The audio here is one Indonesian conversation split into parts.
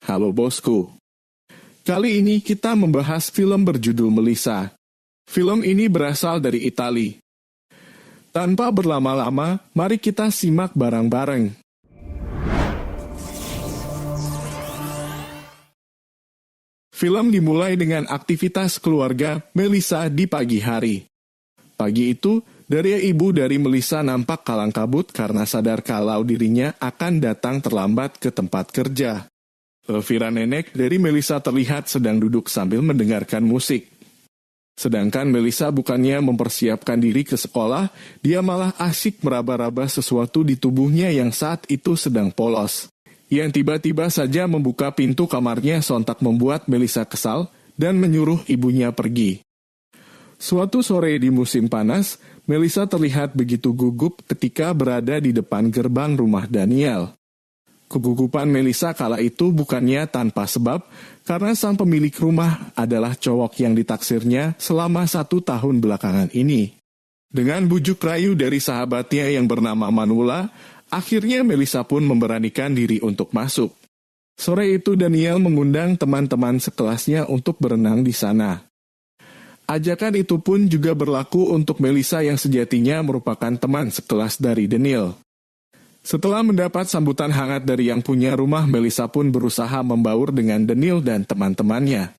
Halo bosku. Kali ini kita membahas film berjudul Melissa. Film ini berasal dari Italia. Tanpa berlama-lama, mari kita simak bareng-bareng. Film dimulai dengan aktivitas keluarga Melissa di pagi hari. Pagi itu, Daria ibu dari Melissa nampak kalang kabut karena sadar kalau dirinya akan datang terlambat ke tempat kerja. Elvira nenek dari Melissa terlihat sedang duduk sambil mendengarkan musik. Sedangkan Melissa bukannya mempersiapkan diri ke sekolah, dia malah asyik meraba-raba sesuatu di tubuhnya yang saat itu sedang polos. Yang tiba-tiba saja membuka pintu kamarnya sontak membuat Melissa kesal dan menyuruh ibunya pergi. Suatu sore di musim panas, Melissa terlihat begitu gugup ketika berada di depan gerbang rumah Daniel. Kegugupan Melissa kala itu bukannya tanpa sebab, karena sang pemilik rumah adalah cowok yang ditaksirnya selama 1 tahun belakangan ini. Dengan bujuk rayu dari sahabatnya yang bernama Manula, akhirnya Melissa pun memberanikan diri untuk masuk. Sore itu Daniel mengundang teman-teman sekelasnya untuk berenang di sana. Ajakan itu pun juga berlaku untuk Melissa yang sejatinya merupakan teman sekelas dari Daniel. Setelah mendapat sambutan hangat dari yang punya rumah, Melissa pun berusaha membaur dengan Daniel dan teman-temannya.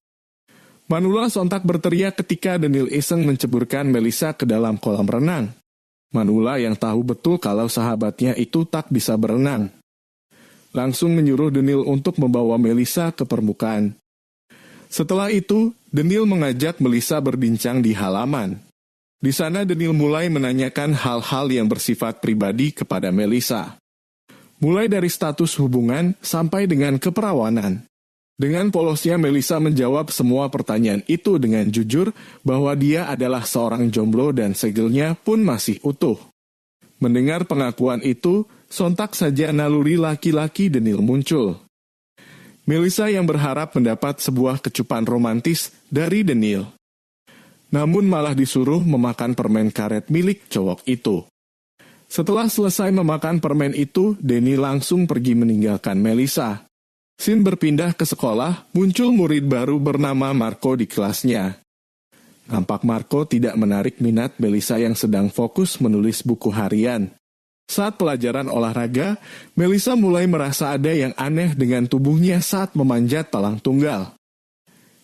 Manula sontak berteriak ketika Daniel iseng menceburkan Melissa ke dalam kolam renang. Manula yang tahu betul kalau sahabatnya itu tak bisa berenang, langsung menyuruh Daniel untuk membawa Melissa ke permukaan. Setelah itu, Daniel mengajak Melissa berbincang di halaman. Di sana Daniel mulai menanyakan hal-hal yang bersifat pribadi kepada Melissa. Mulai dari status hubungan sampai dengan keperawanan. Dengan polosnya Melissa menjawab semua pertanyaan itu dengan jujur bahwa dia adalah seorang jomblo dan segelnya pun masih utuh. Mendengar pengakuan itu, sontak saja naluri laki-laki Daniel muncul. Melissa yang berharap mendapat sebuah kecupan romantis dari Daniel. Namun malah disuruh memakan permen karet milik cowok itu. Setelah selesai memakan permen itu, Daniel langsung pergi meninggalkan Melissa. Scene berpindah ke sekolah, muncul murid baru bernama Marco di kelasnya. Nampak Marco tidak menarik minat Melissa yang sedang fokus menulis buku harian. Saat pelajaran olahraga, Melissa mulai merasa ada yang aneh dengan tubuhnya saat memanjat palang tunggal.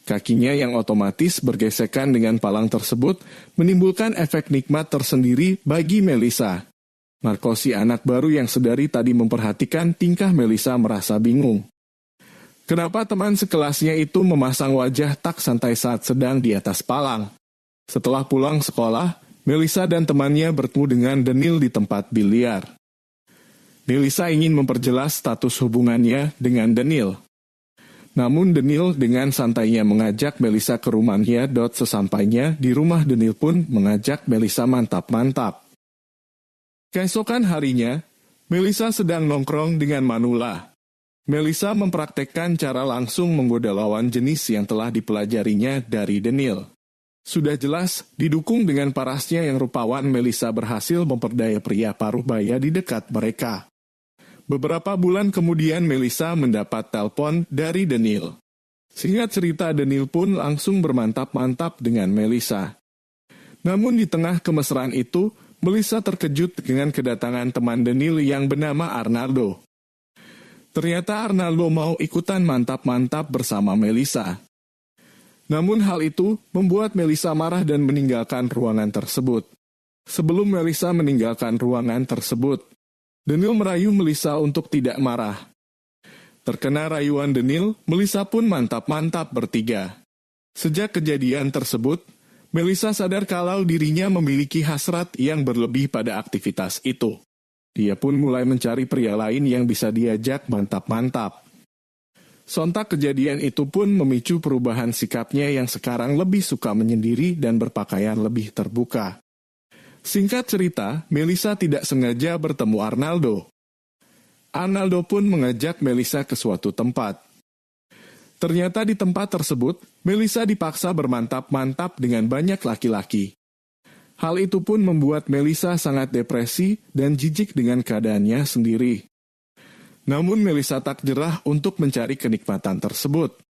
Kakinya yang otomatis bergesekan dengan palang tersebut menimbulkan efek nikmat tersendiri bagi Melissa. Marco, si anak baru yang sedari tadi memperhatikan tingkah Melissa, merasa bingung. Kenapa teman sekelasnya itu memasang wajah tak santai saat sedang di atas palang? Setelah pulang sekolah, Melissa dan temannya bertemu dengan Daniel di tempat biliar. Melissa ingin memperjelas status hubungannya dengan Daniel. Namun Daniel dengan santainya mengajak Melissa ke rumahnya. Sesampainya di rumah, Daniel pun mengajak Melissa mantap-mantap. Keesokan harinya, Melissa sedang nongkrong dengan Manula. Melissa mempraktekkan cara langsung menggoda lawan jenis yang telah dipelajarinya dari Daniel. Sudah jelas, didukung dengan parasnya yang rupawan, Melissa berhasil memperdaya pria paruh baya di dekat mereka. Beberapa bulan kemudian Melissa mendapat telepon dari Daniel. Singkat cerita, Daniel pun langsung bermantap-mantap dengan Melissa. Namun di tengah kemesraan itu, Melissa terkejut dengan kedatangan teman Daniel yang bernama Arnaldo. Ternyata Arnaldo mau ikutan mantap-mantap bersama Melissa. Namun hal itu membuat Melissa marah dan meninggalkan ruangan tersebut. Sebelum Melissa meninggalkan ruangan tersebut, Daniel merayu Melissa untuk tidak marah. Terkena rayuan Daniel, Melissa pun mantap-mantap bertiga. Sejak kejadian tersebut, Melissa sadar kalau dirinya memiliki hasrat yang berlebih pada aktivitas itu. Dia pun mulai mencari pria lain yang bisa diajak mantap-mantap. Sontak kejadian itu pun memicu perubahan sikapnya yang sekarang lebih suka menyendiri dan berpakaian lebih terbuka. Singkat cerita, Melissa tidak sengaja bertemu Arnaldo. Arnaldo pun mengajak Melissa ke suatu tempat. Ternyata di tempat tersebut, Melissa dipaksa bermantap-mantap dengan banyak laki-laki. Hal itu pun membuat Melissa sangat depresi dan jijik dengan keadaannya sendiri. Namun Melissa tak jerah untuk mencari kenikmatan tersebut.